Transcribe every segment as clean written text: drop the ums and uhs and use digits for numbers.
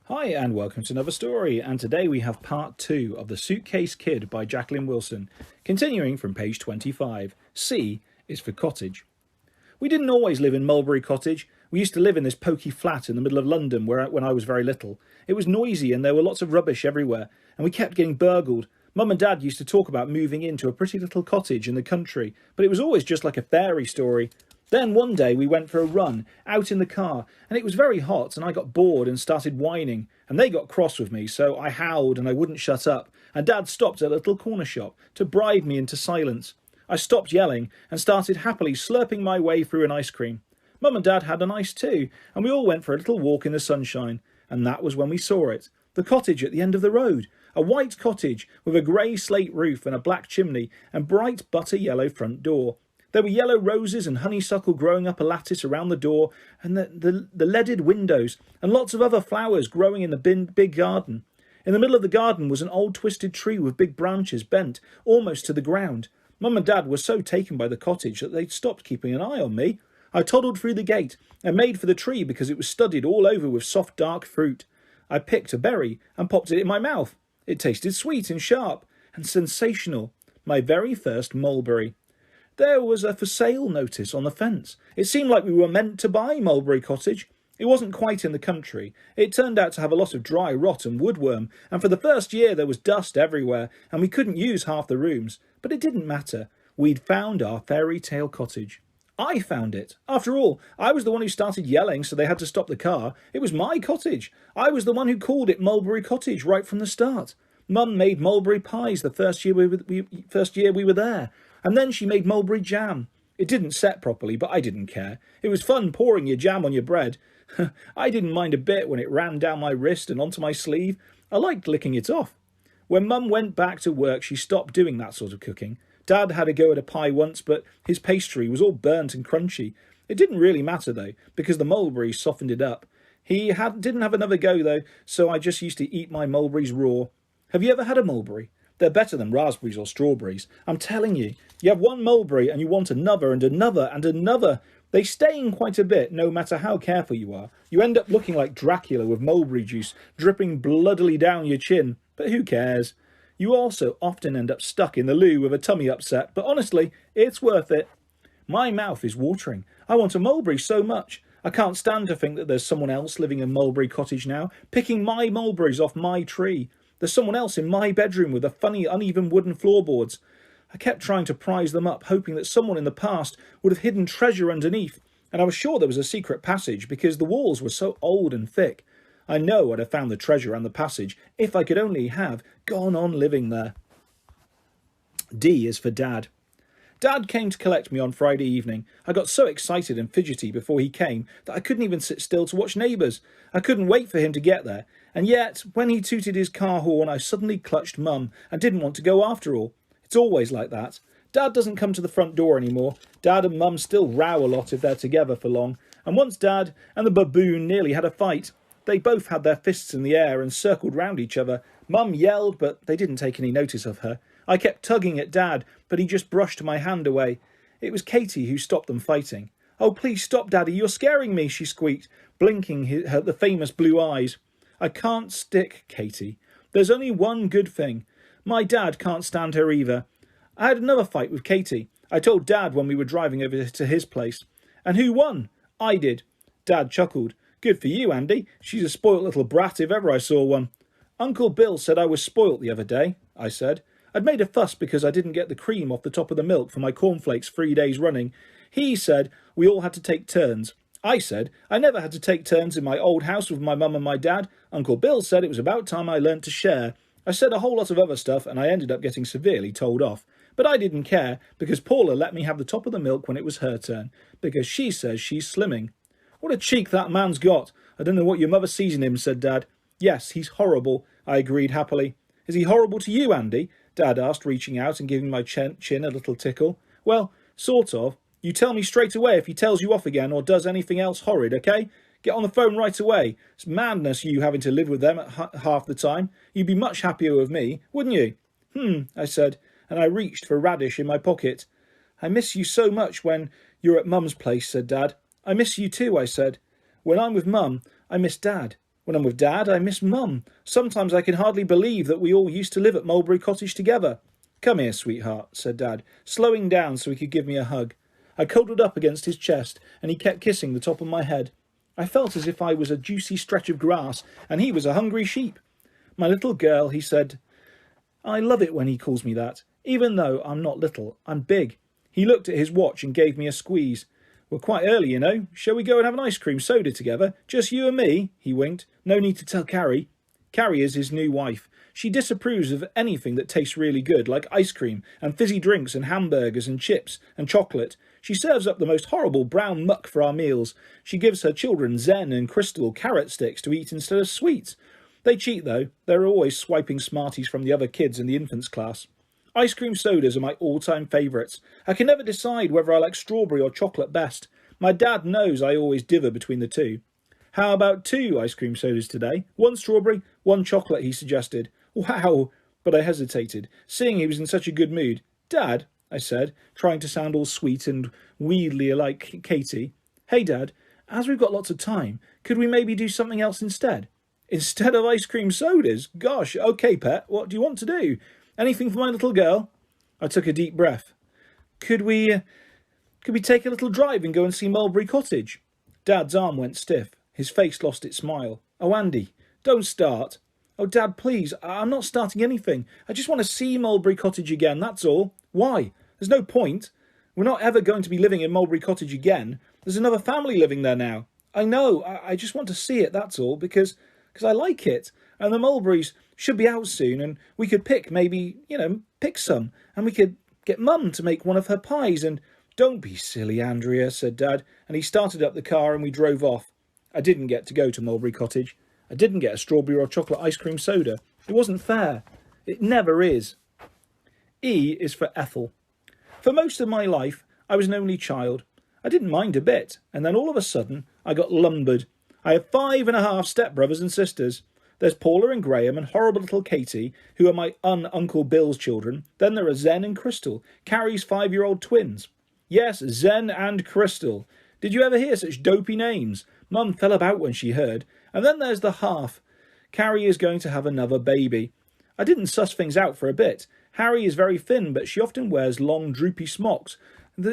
Hi and welcome to another story, and today we have part 2 of The Suitcase Kid by Jacqueline Wilson, continuing from page 25. C is for cottage. We didn't always live in Mulberry Cottage. We used to live in this poky flat in the middle of London when I was very little. It was noisy and there were lots of rubbish everywhere, and we kept getting burgled. Mum and Dad used to talk about moving into a pretty little cottage in the country, but it was always just like a fairy story. Then one day we went for a run out in the car, and it was very hot, and I got bored and started whining, and they got cross with me, so I howled and I wouldn't shut up, and Dad stopped at a little corner shop to bribe me into silence. I stopped yelling and started happily slurping my way through an ice cream. Mum and Dad had an ice too, and we all went for a little walk in the sunshine, and that was when we saw it. The cottage at the end of the road. A white cottage with a grey slate roof and a black chimney and bright butter yellow front door. There were yellow roses and honeysuckle growing up a lattice around the door and the leaded windows, and lots of other flowers growing in the big garden. In the middle of the garden was an old twisted tree with big branches bent almost to the ground. Mum and Dad were so taken by the cottage that they'd stopped keeping an eye on me. I toddled through the gate and made for the tree because it was studded all over with soft dark fruit. I picked a berry and popped it in my mouth. It tasted sweet and sharp and sensational. My very first mulberry. There was a for sale notice on the fence. It seemed like we were meant to buy Mulberry Cottage. It wasn't quite in the country. It turned out to have a lot of dry rot and woodworm, and for the first year there was dust everywhere, and we couldn't use half the rooms. But it didn't matter. We'd found our fairy tale cottage. I found it. After all, I was the one who started yelling, so they had to stop the car. It was my cottage. I was the one who called it Mulberry Cottage right from the start. Mum made mulberry pies the first year we were there. And then she made mulberry jam. It didn't set properly, but I didn't care. It was fun pouring your jam on your bread. I didn't mind a bit when it ran down my wrist and onto my sleeve. I liked licking it off. When Mum went back to work, she stopped doing that sort of cooking. Dad had a go at a pie once, but his pastry was all burnt and crunchy. It didn't really matter, though, because the mulberries softened it up. Didn't have another go, though, so I just used to eat my mulberries raw. Have you ever had a mulberry? They're better than raspberries or strawberries. I'm telling you. You have one mulberry and you want another and another and another. They stain quite a bit, no matter how careful you are. You end up looking like Dracula with mulberry juice dripping bloodily down your chin. But who cares? You also often end up stuck in the loo with a tummy upset. But honestly, it's worth it. My mouth is watering. I want a mulberry so much. I can't stand to think that there's someone else living in Mulberry Cottage now, picking my mulberries off my tree. There's someone else in my bedroom with the funny uneven wooden floorboards. I kept trying to prise them up, hoping that someone in the past would have hidden treasure underneath, and I was sure there was a secret passage because the walls were so old and thick. I know I'd have found the treasure and the passage if I could only have gone on living there. D is for Dad. Dad came to collect me on Friday evening. I got so excited and fidgety before he came that I couldn't even sit still to watch Neighbours. I couldn't wait for him to get there. And yet, when he tooted his car horn, I suddenly clutched Mum and didn't want to go after all. It's always like that. Dad doesn't come to the front door anymore. Dad and Mum still row a lot if they're together for long. And once Dad and the baboon nearly had a fight. They both had their fists in the air and circled round each other. Mum yelled, but they didn't take any notice of her. I kept tugging at Dad, but he just brushed my hand away. It was Katie who stopped them fighting. "Oh, please stop, Daddy, you're scaring me," she squeaked, blinking the famous blue eyes. "I can't stick Katie. There's only one good thing. My dad can't stand her either. I had another fight with Katie. I told Dad when we were driving over to his place. And who won? I did." Dad chuckled. "Good for you, Andy. She's a spoilt little brat if ever I saw one." "Uncle Bill said I was spoilt the other day," I said. I'd made a fuss because I didn't get the cream off the top of the milk for my cornflakes 3 days running. He said we all had to take turns. I said I never had to take turns in my old house with my mum and my dad. Uncle Bill said it was about time I learnt to share. I said a whole lot of other stuff and I ended up getting severely told off. But I didn't care because Paula let me have the top of the milk when it was her turn, because she says she's slimming. "What a cheek that man's got. I don't know what your mother sees in him," said Dad. "Yes, he's horrible," I agreed happily. "Is he horrible to you, Andy?" Dad asked, reaching out and giving my chin a little tickle. "Well, sort of. You tell me straight away if he tells you off again or does anything else horrid, okay? Get on the phone right away. It's madness you having to live with them at half the time. You'd be much happier with me, wouldn't you?" I said, and I reached for radish in my pocket. "I miss you so much when you're at Mum's place," said Dad. "I miss you too," I said. "When I'm with Mum, I miss Dad." When I'm with Dad, I miss Mum. Sometimes I can hardly believe that we all used to live at Mulberry Cottage together. Come here, sweetheart, said Dad, slowing down so he could give me a hug. I cuddled up against his chest, and he kept kissing the top of my head. I felt as if I was a juicy stretch of grass, and he was a hungry sheep. My little girl, he said. I love it when he calls me that. Even though I'm not little, I'm big. He looked at his watch and gave me a squeeze. We're quite early, you know. Shall we go and have an ice cream soda together? Just you and me, he winked. No need to tell Carrie. Carrie is his new wife. She disapproves of anything that tastes really good, like ice cream and fizzy drinks and hamburgers and chips and chocolate. She serves up the most horrible brown muck for our meals. She gives her children Zen and Crystal carrot sticks to eat instead of sweets. They cheat, though. They're always swiping Smarties from the other kids in the infants class. Ice cream sodas are my all-time favourites. I can never decide whether I like strawberry or chocolate best. My dad knows I always dither between the two. How about 2 ice cream sodas today? 1 strawberry, 1 chocolate, he suggested. Wow! But I hesitated, seeing he was in such a good mood. Dad, I said, trying to sound all sweet and weedly like Katie. Hey, Dad, as we've got lots of time, could we maybe do something else instead? Instead of ice cream sodas? Gosh, okay, pet, what do you want to do? Anything for my little girl? I took a deep breath. Could we take a little drive and go and see Mulberry Cottage? Dad's arm went stiff. His face lost its smile. Oh, Andy, don't start. Oh, Dad, please, I'm not starting anything. I just want to see Mulberry Cottage again, that's all. Why? There's no point. We're not ever going to be living in Mulberry Cottage again. There's another family living there now. I know, I just want to see it, that's all, because I like it. And the mulberries should be out soon, and we could pick pick some, and we could get Mum to make one of her pies, and... Don't be silly, Andrea, said Dad, and he started up the car and we drove off. I didn't get to go to Mulberry Cottage. I didn't get a strawberry or chocolate ice cream soda. It wasn't fair. It never is. E is for Ethel. For most of my life, I was an only child. I didn't mind a bit, and then all of a sudden, I got lumbered. I have 5.5 stepbrothers and sisters. There's Paula and Graham and horrible little Katie, who are my Uncle Bill's children. Then there are Zen and Crystal, Carrie's 5-year-old twins. Yes, Zen and Crystal. Did you ever hear such dopey names? Mum fell about when she heard. And then there's the half. Carrie is going to have another baby. I didn't suss things out for a bit. Harry is very thin, but she often wears long, droopy smocks,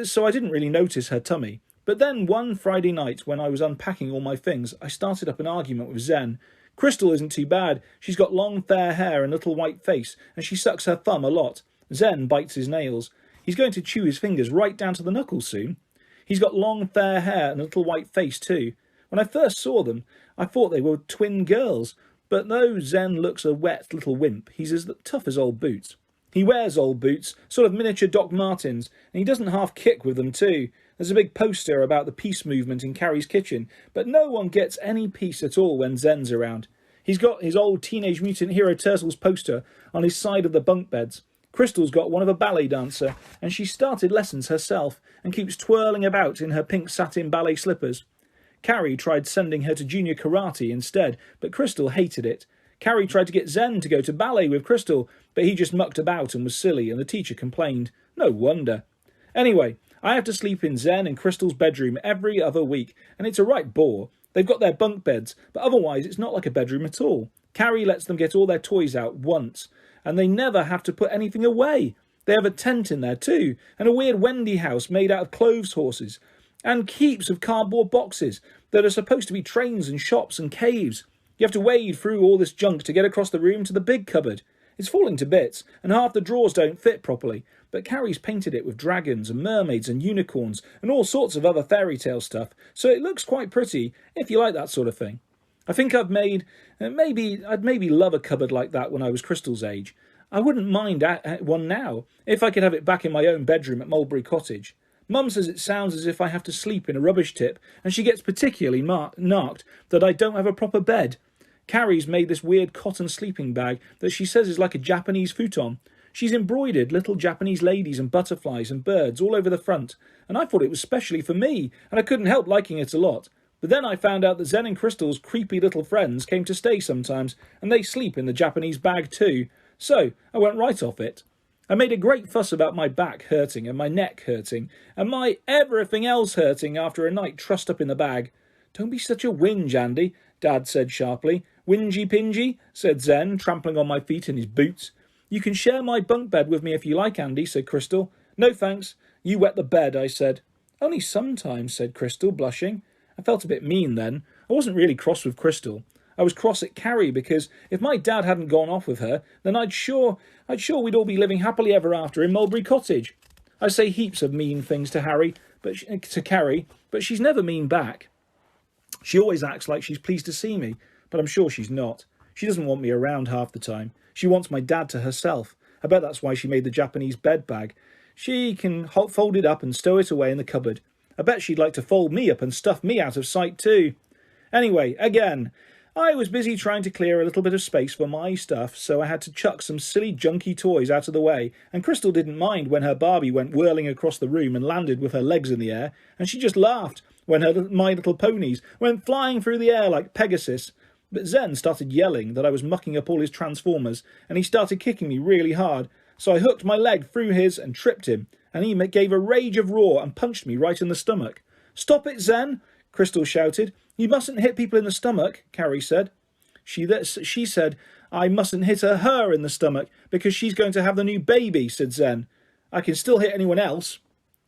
so I didn't really notice her tummy. But then one Friday night, when I was unpacking all my things, I started up an argument with Zen. Crystal isn't too bad. She's got long, fair hair and a little white face, and she sucks her thumb a lot. Zen bites his nails. He's going to chew his fingers right down to the knuckles soon. He's got long, fair hair and a little white face too. When I first saw them, I thought they were twin girls, but though Zen looks a wet little wimp, he's as tough as old boots. He wears old boots, sort of miniature Doc Martens, and he doesn't half kick with them too. There's a big poster about the peace movement in Carrie's kitchen, but no one gets any peace at all when Zen's around. He's got his old Teenage Mutant Hero Turtles poster on his side of the bunk beds. Crystal's got one of a ballet dancer, and she started lessons herself and keeps twirling about in her pink satin ballet slippers. Carrie tried sending her to junior karate instead, but Crystal hated it. Carrie tried to get Zen to go to ballet with Crystal, but he just mucked about and was silly, and the teacher complained. No wonder. Anyway, I have to sleep in Zen and Crystal's bedroom every other week, and it's a right bore. They've got their bunk beds, but otherwise it's not like a bedroom at all. Carrie lets them get all their toys out once, and they never have to put anything away. They have a tent in there too, and a weird Wendy house made out of clothes horses, and heaps of cardboard boxes that are supposed to be trains and shops and caves. You have to wade through all this junk to get across the room to the big cupboard. It's falling to bits, and half the drawers don't fit properly, but Carrie's painted it with dragons and mermaids and unicorns and all sorts of other fairy tale stuff, so it looks quite pretty, if you like that sort of thing. I think I'd maybe love a cupboard like that when I was Crystal's age. I wouldn't mind one now, if I could have it back in my own bedroom at Mulberry Cottage. Mum says it sounds as if I have to sleep in a rubbish tip, and she gets particularly narked that I don't have a proper bed. Carrie's made this weird cotton sleeping bag that she says is like a Japanese futon. She's embroidered little Japanese ladies and butterflies and birds all over the front, and I thought it was specially for me, and I couldn't help liking it a lot. But then I found out that Zen and Crystal's creepy little friends came to stay sometimes, and they sleep in the Japanese bag too. So I went right off it. I made a great fuss about my back hurting and my neck hurting, and my everything else hurting after a night trussed up in the bag. Don't be such a whinge, Andy, Dad said sharply. Whingy Pingy, said Zen, trampling on my feet in his boots. You can share my bunk bed with me if you like, Andy, said Crystal. No thanks. You wet the bed, I said. Only sometimes, said Crystal, blushing. I felt a bit mean then. I wasn't really cross with Crystal. I was cross at Carrie because if my dad hadn't gone off with her, then I'd sure we'd all be living happily ever after in Mulberry Cottage. I say heaps of mean things to Carrie, but she's never mean back. She always acts like she's pleased to see me, but I'm sure she's not. She doesn't want me around half the time. She wants my dad to herself. I bet that's why she made the Japanese bed bag. She can fold it up and stow it away in the cupboard. I bet she'd like to fold me up and stuff me out of sight too. Anyway, again, I was busy trying to clear a little bit of space for my stuff, so I had to chuck some silly junky toys out of the way, and Crystal didn't mind when her Barbie went whirling across the room and landed with her legs in the air, and she just laughed when her My Little Ponies went flying through the air like Pegasus. But Zen started yelling that I was mucking up all his Transformers, and he started kicking me really hard, so I hooked my leg through his and tripped him, and he gave a rage of roar and punched me right in the stomach. Stop it, Zen, Crystal shouted. You mustn't hit people in the stomach, Carrie said. She said I mustn't hit her in the stomach because she's going to have the new baby, said Zen. I can still hit anyone else.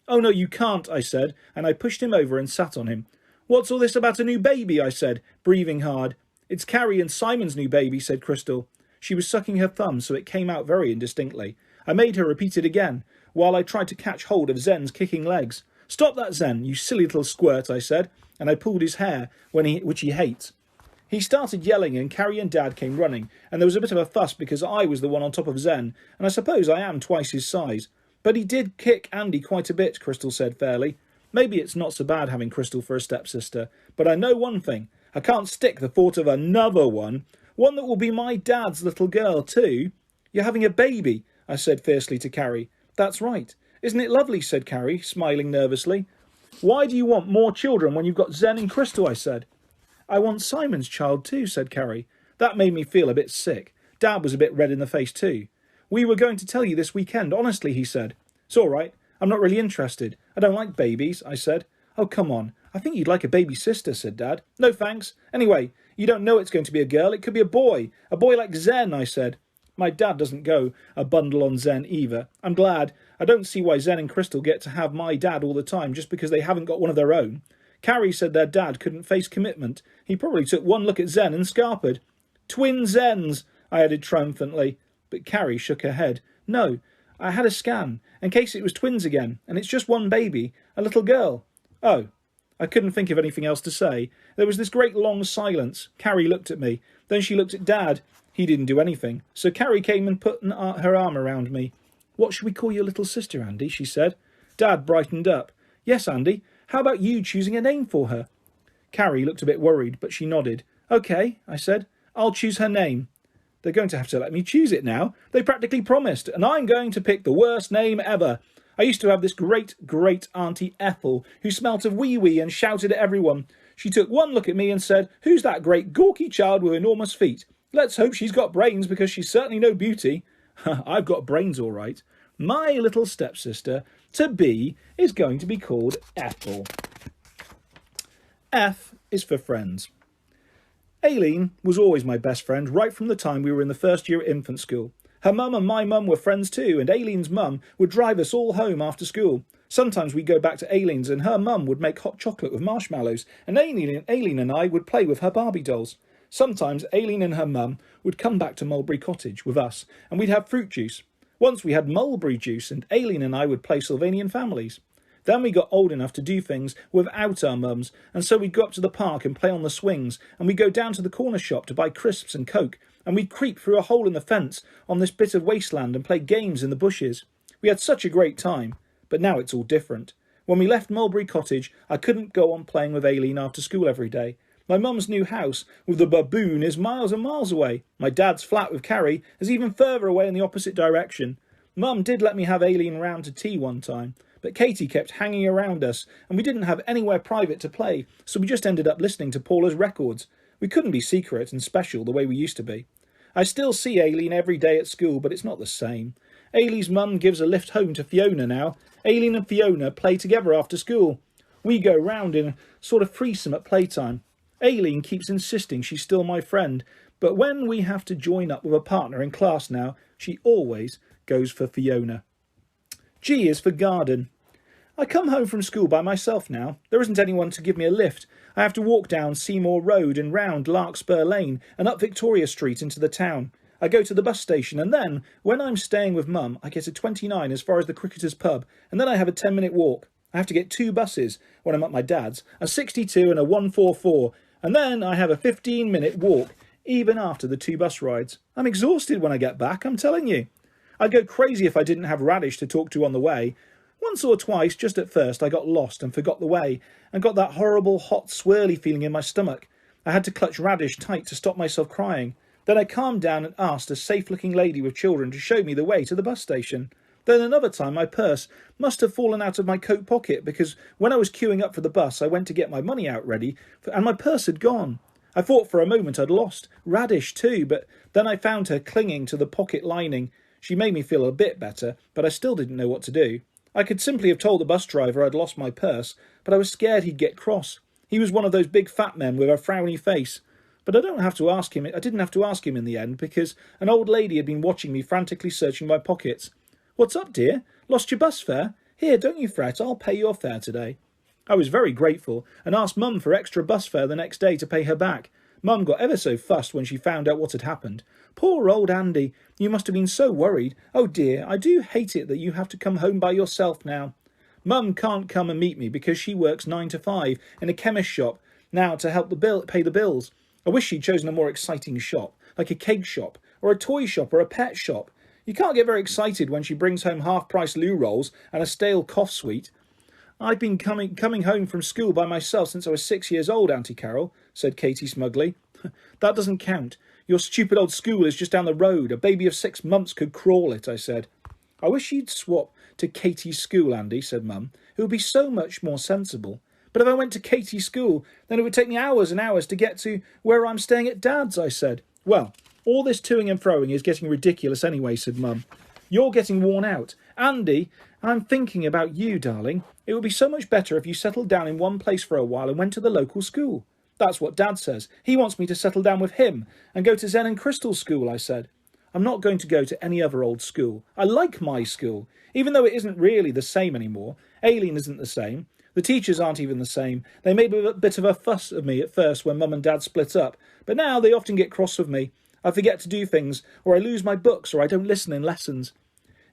Oh, no, you can't, I said, and I pushed him over and sat on him. What's all this about a new baby, I said, breathing hard. It's Carrie and Simon's new baby, said Crystal. She was sucking her thumb, so it came out very indistinctly. I made her repeat it again, while I tried to catch hold of Zen's kicking legs. Stop that, Zen, you silly little squirt, I said, and I pulled his hair, which he hates. He started yelling, and Carrie and Dad came running, and there was a bit of a fuss because I was the one on top of Zen, and I suppose I am twice his size. But he did kick Andy quite a bit, Crystal said fairly. Maybe it's not so bad having Crystal for a stepsister, but I know one thing. I can't stick the thought of another one that will be my dad's little girl too. You're having a baby, I said fiercely to Carrie. That's right. Isn't it lovely, said Carrie, smiling nervously. Why do you want more children when you've got Zen and Crystal, I said. I want Simon's child too, said Carrie. That made me feel a bit sick. Dad was a bit red in the face too. We were going to tell you this weekend, honestly, he said. It's all right. I'm not really interested. I don't like babies, I said. Oh, come on. I think you'd like a baby sister, said Dad. No, thanks. Anyway, you don't know it's going to be a girl. It could be a boy. A boy like Zen, I said. My dad doesn't go a bundle on Zen either. I'm glad. I don't see why Zen and Crystal get to have my dad all the time just because they haven't got one of their own. Carrie said their dad couldn't face commitment. He probably took one look at Zen and scarpered. Twin Zens, I added triumphantly. But Carrie shook her head. No, I had a scan, in case it was twins again, and it's just one baby, a little girl. Oh. I couldn't think of anything else to say. There was this great long silence. Carrie looked at me. Then she looked at Dad. He didn't do anything. So Carrie came and put her arm around me. What should we call your little sister, Andy? She said. Dad brightened up. Yes, Andy. How about you choosing a name for her? Carrie looked a bit worried, but she nodded. OK, I said. I'll choose her name. They're going to have to let me choose it now. They practically promised, and I'm going to pick the worst name ever. I used to have this great-great-auntie Ethel who smelt of wee-wee and shouted at everyone. She took one look at me and said, Who's that great gawky child with enormous feet? Let's hope she's got brains because she's certainly no beauty. I've got brains all right. My little stepsister to be is going to be called Ethel. F is for friends. Aileen was always my best friend right from the time we were in the first year at infant school. Her mum and my mum were friends too, and Aileen's mum would drive us all home after school. Sometimes we'd go back to Aileen's and her mum would make hot chocolate with marshmallows, and Aileen and I would play with her Barbie dolls. Sometimes Aileen and her mum would come back to Mulberry Cottage with us, and we'd have fruit juice. Once we had mulberry juice, and Aileen and I would play Sylvanian families. Then we got old enough to do things without our mums, and so we'd go up to the park and play on the swings, and we'd go down to the corner shop to buy crisps and Coke, and we'd creep through a hole in the fence on this bit of wasteland and play games in the bushes. We had such a great time, but now it's all different. When we left Mulberry Cottage, I couldn't go on playing with Aileen after school every day. My mum's new house with the baboon is miles and miles away. My dad's flat with Carrie is even further away in the opposite direction. Mum did let me have Aileen round to tea one time, but Katie kept hanging around us, and we didn't have anywhere private to play, so we just ended up listening to Paula's records. We couldn't be secret and special the way we used to be. I still see Aileen every day at school, but it's not the same. Aileen's mum gives a lift home to Fiona now. Aileen and Fiona play together after school. We go round in a sort of threesome at playtime. Aileen keeps insisting she's still my friend, But when we have to join up with a partner in class now, she always goes for Fiona. G is for garden. I come home from school by myself now. There isn't anyone to give me a lift. I have to walk down Seymour Road and round Larkspur Lane and up Victoria Street into the town. I go to the bus station, and then, when I'm staying with Mum, I get a 29 as far as the Cricketers pub, and then I have a 10-minute walk. I have to get 2 buses when I'm at my dad's, a 62 and a 144, and then I have a 15-minute walk, even after the 2 bus rides. I'm exhausted when I get back, I'm telling you. I'd go crazy if I didn't have Radish to talk to on the way. Once or twice, just at first, I got lost and forgot the way, and got that horrible, hot, swirly feeling in my stomach. I had to clutch Radish tight to stop myself crying. Then I calmed down and asked a safe-looking lady with children to show me the way to the bus station. Then another time my purse must have fallen out of my coat pocket, because when I was queuing up for the bus, I went to get my money out ready, and my purse had gone. I thought for a moment I'd lost Radish too, but then I found her clinging to the pocket lining. She made me feel a bit better, but I still didn't know what to do. I could simply have told the bus driver I'd lost my purse, but I was scared he'd get cross. He was one of those big fat men with a frowny face. But I didn't have to ask him in the end, because an old lady had been watching me frantically searching my pockets. "What's up, dear? Lost your bus fare? Here, don't you fret, I'll pay your fare today." I was very grateful, and asked Mum for extra bus fare the next day to pay her back. Mum got ever so fussed when she found out what had happened. "Poor old Andy, you must have been so worried. Oh dear, I do hate it that you have to come home by yourself now." Mum can't come and meet me because she works 9 to 5 in a chemist shop now to help pay the bills. I wish she'd chosen a more exciting shop, like a cake shop, or a toy shop, or a pet shop. You can't get very excited when she brings home half-price loo rolls and a stale cough sweet. "I've been coming home from school by myself since I was 6 years old, Auntie Carol," said Katie smugly. "That doesn't count. Your stupid old school is just down the road. A baby of 6 months could crawl it," I said. "I wish you'd swap to Katie's school, Andy," said Mum. "It would be so much more sensible." "But if I went to Katie's school, then it would take me hours and hours to get to where I'm staying at Dad's," I said. "Well, all this toing and froing is getting ridiculous anyway," said Mum. "You're getting worn out. Andy, I'm thinking about you, darling. It would be so much better if you settled down in one place for a while and went to the local school." "That's what Dad says. He wants me to settle down with him and go to Zen and Crystal's school," I said. "I'm not going to go to any other old school. I like my school, even though it isn't really the same anymore. Aileen isn't the same. The teachers aren't even the same. They made a bit of a fuss of me at first when Mum and Dad split up, but now they often get cross with me. I forget to do things, or I lose my books, or I don't listen in lessons.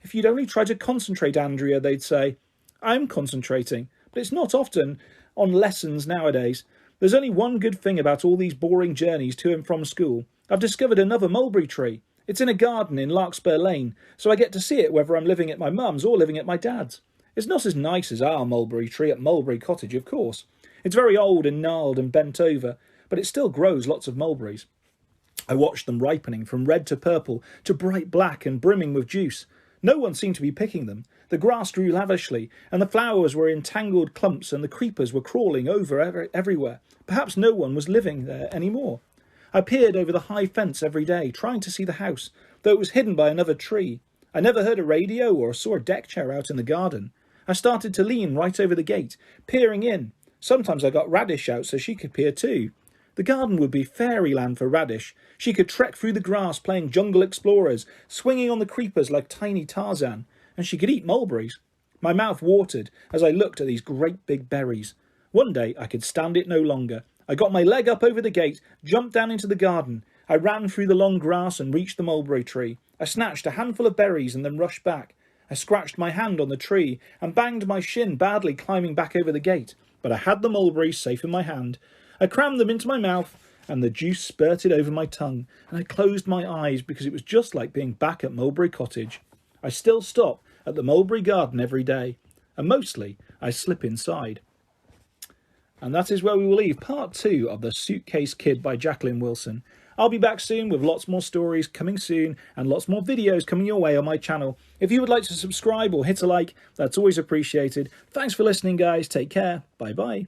'If you'd only try to concentrate, Andrea,' they'd say. I'm concentrating, but it's not often on lessons nowadays. There's only one good thing about all these boring journeys to and from school. I've discovered another mulberry tree. It's in a garden in Larkspur Lane, so I get to see it whether I'm living at my mum's or living at my dad's. It's not as nice as our mulberry tree at Mulberry Cottage, of course. It's very old and gnarled and bent over, but it still grows lots of mulberries. I watched them ripening from red to purple to bright black and brimming with juice. No one seemed to be picking them. The grass grew lavishly, and the flowers were in tangled clumps, and the creepers were crawling over everywhere. Perhaps no one was living there any more. I peered over the high fence every day, trying to see the house, though it was hidden by another tree. I never heard a radio or saw a deck chair out in the garden. I started to lean right over the gate, peering in. Sometimes I got Radish out so she could peer too. The garden would be fairyland for Radish. She could trek through the grass playing jungle explorers, swinging on the creepers like tiny Tarzan, and she could eat mulberries. My mouth watered as I looked at these great big berries. One day I could stand it no longer. I got my leg up over the gate, jumped down into the garden. I ran through the long grass and reached the mulberry tree. I snatched a handful of berries and then rushed back. I scratched my hand on the tree and banged my shin badly climbing back over the gate, but I had the mulberries safe in my hand. I crammed them into my mouth, and the juice spurted over my tongue, and I closed my eyes because it was just like being back at Mulberry Cottage. I still stop at the mulberry garden every day, and mostly I slip inside. And that is where we will leave part 2 of The Suitcase Kid by Jacqueline Wilson. I'll be back soon with lots more stories coming soon and lots more videos coming your way on my channel. If you would like to subscribe or hit a like, that's always appreciated. Thanks for listening, guys. Take care. Bye-bye.